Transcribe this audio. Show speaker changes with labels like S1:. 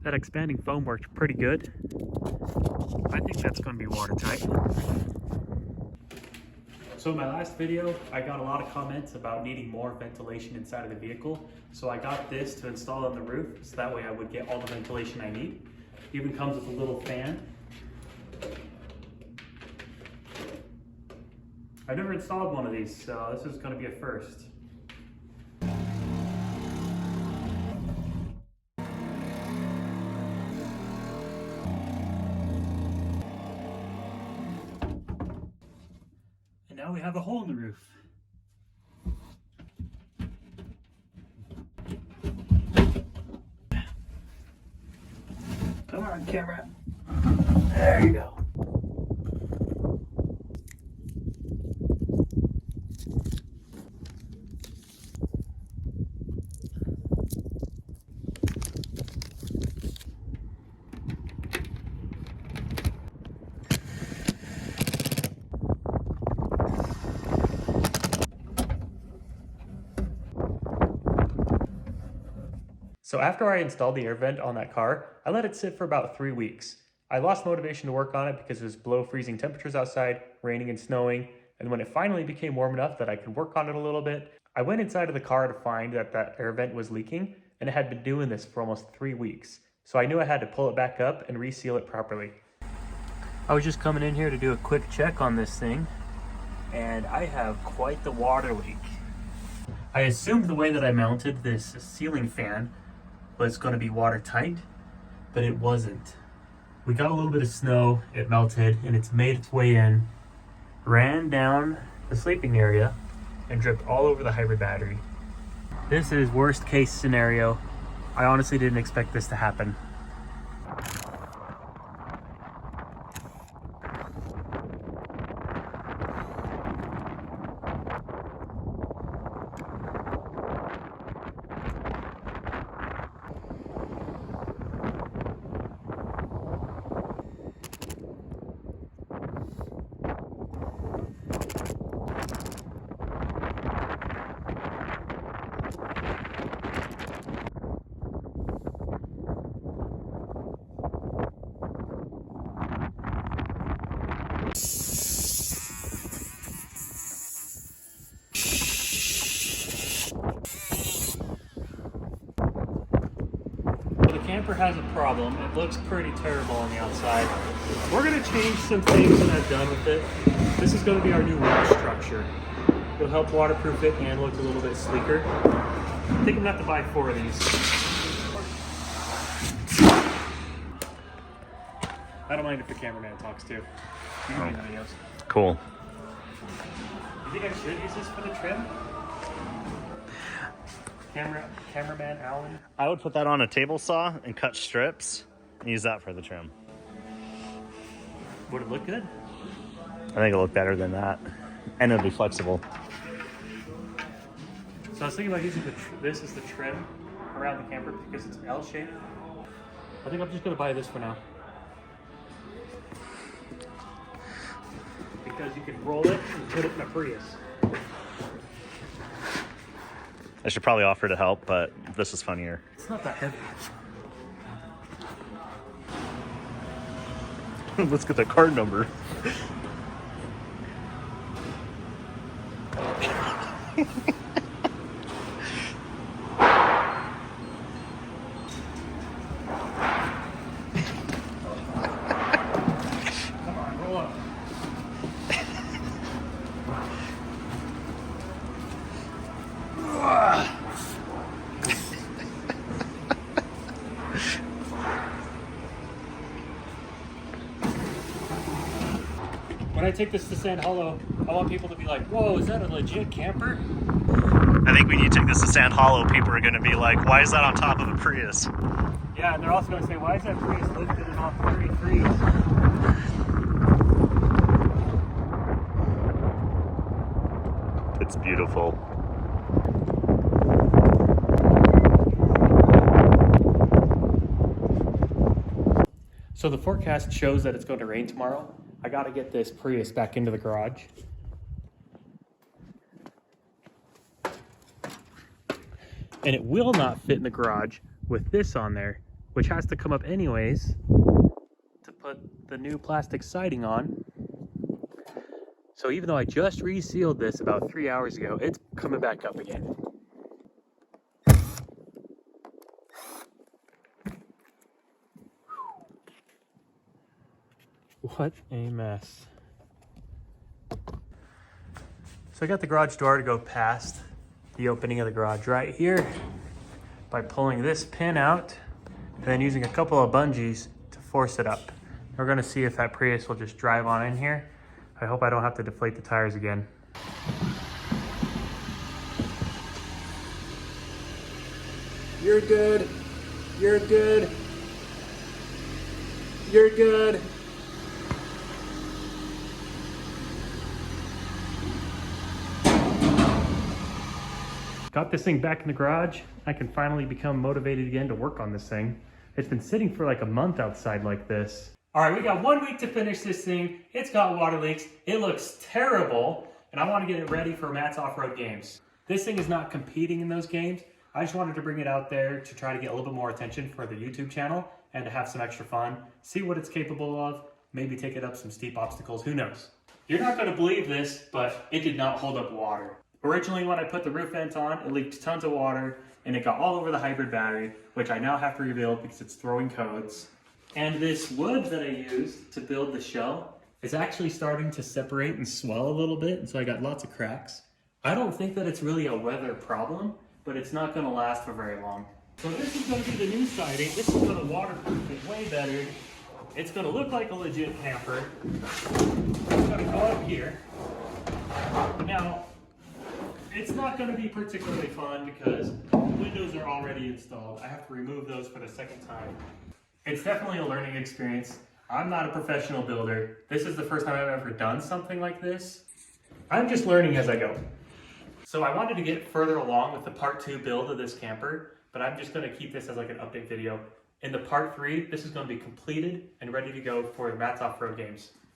S1: That expanding foam worked pretty good. I think that's going to be watertight. So in my last video, I got a lot of comments about needing more ventilation inside of the vehicle. So I got this to install on the roof, so that way I would get all the ventilation I need. It even comes with a little fan. I've never installed one of these, so this is going to be a first. And now we have a hole in the roof. Come on, camera. There you go. So after I installed the air vent on that car, I let it sit for about 3 weeks. I lost motivation to work on it because it was below freezing temperatures outside, raining and snowing, and when it finally became warm enough that I could work on it a little bit, I went inside of the car to find that that air vent was leaking, and it had been doing this for almost 3 weeks. So I knew I had to pull it back up and reseal it properly. I was just coming in here to do a quick check on this thing, and I have quite the water leak. I assumed the way that I mounted this ceiling fan was going to be watertight, but it wasn't. We got a little bit of snow, it melted, and it's made its way in, ran down the sleeping area, and dripped all over the hybrid battery. This is worst case scenario. I honestly didn't expect this to happen. Camper has a problem. It looks pretty terrible on the outside. We're going to change some things that I've done with it. This is going to be our new roof structure. It'll help waterproof it and look a little bit sleeker. I think I'm going to have to buy 4 of these. I don't mind if the cameraman talks too. You can do videos.
S2: Cool.
S1: You think I should use this for the trim? Cameraman Alan?
S2: I would put that on a table saw and cut strips and use that for the trim.
S1: Would it look good?
S2: I think it'll look better than that. And it'll be flexible.
S1: So I was thinking about using this as the trim around the camper because it's an L shape. I think I'm just going to buy this for now. Because you can roll it and put it in a Prius.
S2: I should probably offer to help, but this is funnier.
S1: It's not that heavy.
S2: Let's get the card number.
S1: Come on, roll up. When I take this to Sand Hollow, I want people to be like, whoa, is that a legit camper?
S2: I think when you take this to Sand Hollow, people are going to be like, why is that on top of a Prius?
S1: Yeah, and they're also going to say, why is that Prius lifted and off 33?
S2: It's beautiful.
S1: So the forecast shows that it's going to rain tomorrow. I got to get this Prius back into the garage. And it will not fit in the garage with this on there which has to come up anyways to put the new plastic siding on. So even though I just resealed this about 3 hours ago, it's coming back up again. What a mess. So I got the garage door to go past the opening of the garage right here by pulling this pin out and then using a couple of bungees to force it up. We're gonna see if that Prius will just drive on in here. I hope I don't have to deflate the tires again. You're good. You're good. You're good. Got this thing back in the garage. I can finally become motivated again to work on this thing. It's been sitting for like a month outside like this. All right, we got 1 week to finish this thing. It's got water leaks. It looks terrible, and I want to get it ready for Matt's off-road games. This thing is not competing in those games. I just wanted to bring it out there to try to get a little bit more attention for the YouTube channel and to have some extra fun, see what it's capable of, maybe take it up some steep obstacles, who knows. You're not going to believe this, but it did not hold up water. Originally, when I put the roof vent on, it leaked tons of water, and it got all over the hybrid battery, which I now have to rebuild because it's throwing codes. And this wood that I used to build the shell is actually starting to separate and swell a little bit, and so I got lots of cracks. I don't think that it's really a weather problem, but it's not going to last for very long. So this is going to be the new siding. This is going to waterproof it way better. It's going to look like a legit camper. It's going to go up here. Now, it's not going to be particularly fun because the windows are already installed. I have to remove those for the second time. It's definitely a learning experience. I'm not a professional builder. This is the first time I've ever done something like this. I'm just learning as I go. So I wanted to get further along with the part 2 build of this camper, but I'm just going to keep this as like an update video. In the part 3, this is going to be completed and ready to go for Matt's off-road games.